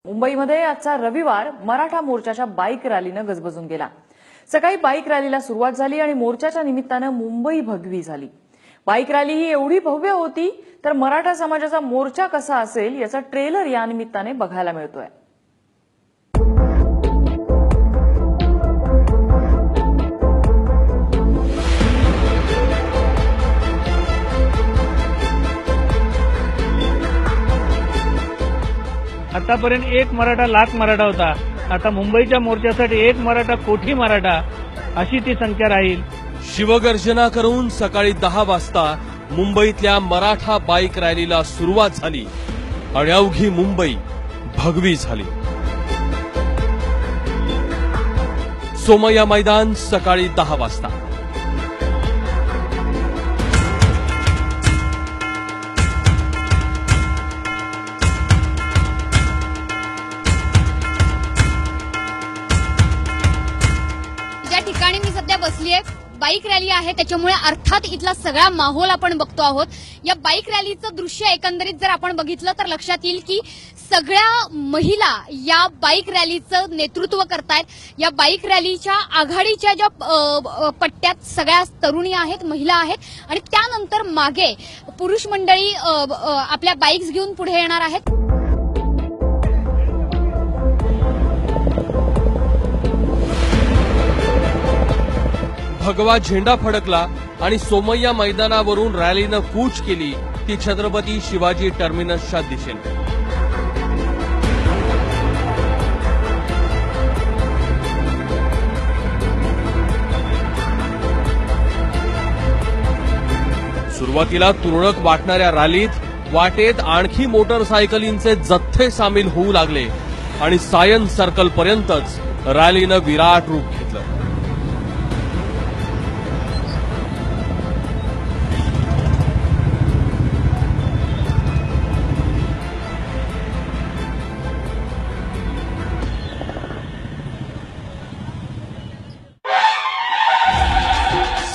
मुंबईमध्ये आजचा रविवार मराठा मोर्चाच्या बाईक रॅलीनं गजबजून गेला। सकाळी बाईक रॅलीला सुरुवात झाली आणि मोर्चाच्या निमित्तानं मुंबई भगवी झाली। बाईक रॅली ही एवढी भव्य होती तर मराठा समाजाचा मोर्चा कसा असेल याचा ट्रेलर या निमित्ताने बघायला मिळतोय। आतापर्यंत एक मराठा लाख मराठा होता, आता मुंबईच्या मोर्चासाठी एक मराठा कोटी मराठा अशी ती संख्या राहील। शिवगर्जना करून सकाळी 10 वाजता मुंबईतल्या मराठा बाईक रॅलीला सुरुवात झाली आणि अवघी मुंबई भगवी झाली। सोमय्या मैदान सकाळी 10 वाजता। ज्या ठिकाणी मी सध्या बसलीये बाईक रॅली आहे, त्याच्यामुळे अर्थात इथला सगळा माहोल आपण बघतो आहोत। या बाईक रॅलीचं दृश्य एकंदरीत जर आपण बघितलं तर लक्षात येईल की सगळ्या महिला या बाईक रॅलीचं नेतृत्व करतायत। या बाईक रॅलीच्या आघाडीच्या ज्या पट्ट्यात सगळ्या तरुणी आहेत, महिला आहेत आणि त्यानंतर मागे पुरुष मंडळी आपल्या बाईक्स घेऊन पुढे येणार आहेत। भगवा झेंडा फडकला आणि सोमय्या मैदानावरून रॅलीनं कूच केली ती छत्रपती शिवाजी टर्मिनसच्या दिशेने। सुरुवातीला तुरळक वाटणाऱ्या रॅलीत वाटेत आणखी मोटरसायकलींचे जथ्थे सामील होऊ लागले आणि सायन्स सर्कल पर्यंतच रॅलीनं विराट रूप घेतलं।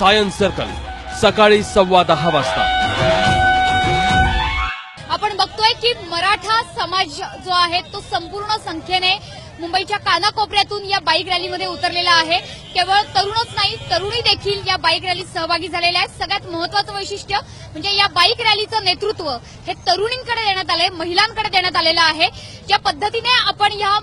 सायन्स सर्कल सकाळी 10:15 वाजता। आपण बघतोय की मराठा समाज जो आहे तो संपूर्ण संख्येने मुंबईच्या कानाकोपऱ्यातून या बाईक रॅलीमध्ये उतरलेला आहे। केवळ तरुणच नाही, तरुणी देखील या बाईक रॅलीत सहभागी झालेल्या आहेत। सगळ्यात महत्त्वाचं वैशिष्ट्य म्हणजे या बाईक रॅलीचं नेतृत्व हे तरुणींकडे देण्यात आलंय, महिलांकडे देण्यात आलेलं आहे। ज्या पद्धतीने आपण या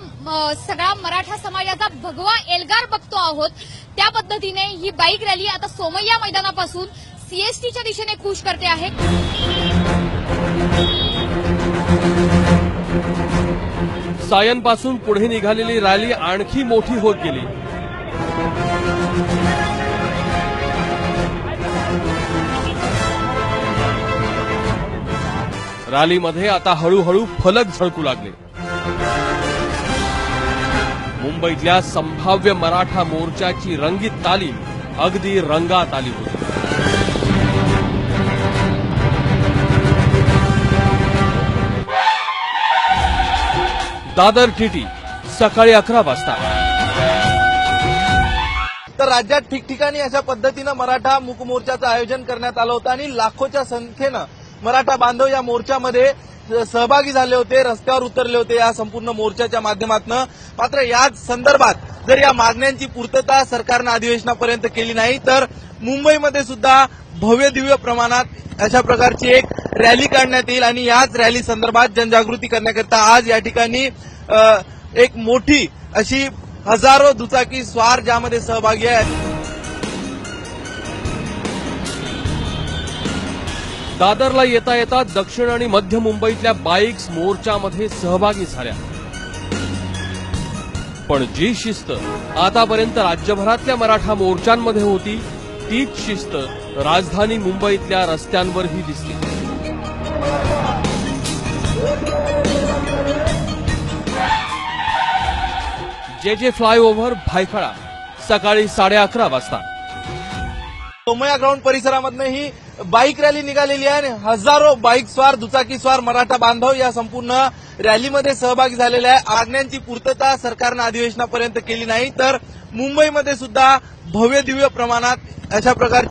सगळ्या मराठा समाजाचा भगवा एल्गार बघतो आहोत, त्या पद्धतीने ही बाईक रॅली आता सोमय्या मैदानापासून सीएसटीच्या दिशेने कूच करते आहे। सायन पासून पुढे निघालेली रॅली आणखी मोठी होत गेली। रॅलीमध्ये आता हळूहळू फलक झळकू लागले। मुंबईतल्या संभाव्य मराठा मोर्चाची रंगीत तालीम अगदी रंगात आली होती। दादर टीटी सकाळी 11 वाजता। तर राज्यात ठिकठिकाणी अशा पद्धतीनं मराठा मूक मोर्चाचं आयोजन करण्यात आलं होतं आणि लाखोच्या संख्येनं मराठा बांधव या मोर्चामध्ये सहभागी झाले होते, रस्त्यावर उतरले होते या संपूर्ण मोर्चाच्या माध्यमातून। मात्र याच संदर्भात जर या मागण्यांची पूर्तता सरकारनं अधिवेशनापर्यंत केली नाही तर मुंबईमध्ये सुद्धा भव्य दिव्य प्रमाणात अशा प्रकारची एक रॅली काढण्यात येईल आणि याच रॅली संदर्भात जनजागृती करण्याकरता आज या ठिकाणी एक मोठी अशी हजारो दुचाकी स्वार ज्यामध्ये सहभागी आहेत। दादरला येता येता दक्षिण आणि मध्य मुंबईतल्या बाईक्स मोर्चामध्ये सहभागी झाल्या, पण जी शिस्त आतापर्यंत राज्यभरातल्या मराठा मोर्चांमध्ये होती तीच शिस्त राजधानी मुंबईतल्या रस्त्यांवरही दिसली। जे फ्लायओव्हर भायखळा सकाळी 11:30 वाजता। सोमय्या ग्राउंड परिसरामधनं ही बाईक रॅली निघालेली आहे आणि हजारो बाईक स्वार, दुचाकी स्वार, मराठा बांधव या संपूर्ण रॅलीमध्ये सहभागी झालेले आहे। मागण्यांची पूर्तता सरकारनं अधिवेशनापर्यंत केली नाही तर मुंबईमध्ये सुद्धा भव्य दिव्य प्रमाणात अशा प्रकारची